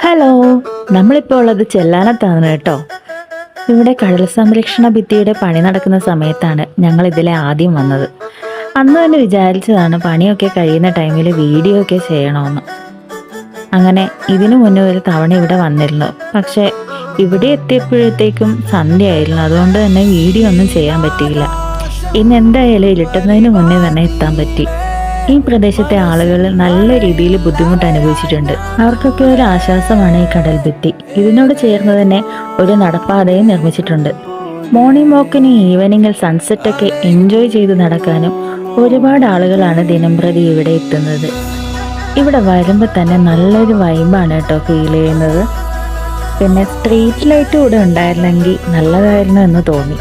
Hello, നമ്മളിപ്പോൾ ഉള്ളത് ചെല്ലാനത്താണ് കേട്ടോ. ഇവിടെ കടൽ സംരക്ഷണ ഭിത്തിയുടെ പണി നടക്കുന്ന സമയത്താണ് ഞങ്ങൾ ഇതിലെ ആദ്യം വന്നത്. അന്ന് തന്നെ വിചാരിച്ചതാണ് പണിയൊക്കെ കഴിയുന്ന ടൈമിൽ വീഡിയോ ഒക്കെ ചെയ്യണമെന്ന്. അങ്ങനെ ഇതിനു മുന്നേ ഒരു തവണ ഇവിടെ വന്നിരുന്നു. പക്ഷെ ഇവിടെ എത്തിയപ്പോഴത്തേക്കും സന്ധ്യയായിരുന്നു, അതുകൊണ്ട് തന്നെ വീഡിയോ ഒന്നും ചെയ്യാൻ പറ്റിയില്ല. ഇന്ന് എന്തായാലും ഇരുട്ടുന്നതിന് മുന്നേ തന്നെ എത്താൻ പറ്റി. ഈ പ്രദേശത്തെ ആളുകൾ നല്ല രീതിയിൽ ബുദ്ധിമുട്ട് അനുഭവിച്ചിട്ടുണ്ട്. അവർക്കൊക്കെ ഒരു ആശ്വാസമാണ് ഈ കടൽ ഭിത്തി. ഇതിനോട് ചേർന്ന് തന്നെ ഒരു നടപ്പാതയും നിർമ്മിച്ചിട്ടുണ്ട്. മോർണിംഗ് വാക്കിന് ഈവനിങ്ങിൽ സൺസെറ്റൊക്കെ എൻജോയ് ചെയ്ത് നടക്കാനും ഒരുപാട് ആളുകളാണ് ദിനംപ്രതി ഇവിടെ എത്തുന്നത്. ഇവിടെ വരുമ്പോൾ തന്നെ നല്ലൊരു വൈബാണ് കേട്ടോ ഫീൽ ചെയ്യുന്നത്. പിന്നെ സ്ട്രീറ്റ് ലൈറ്റ് കൂടെ ഉണ്ടായിരുന്നെങ്കിൽ നല്ലതായിരുന്നു എന്ന് തോന്നി.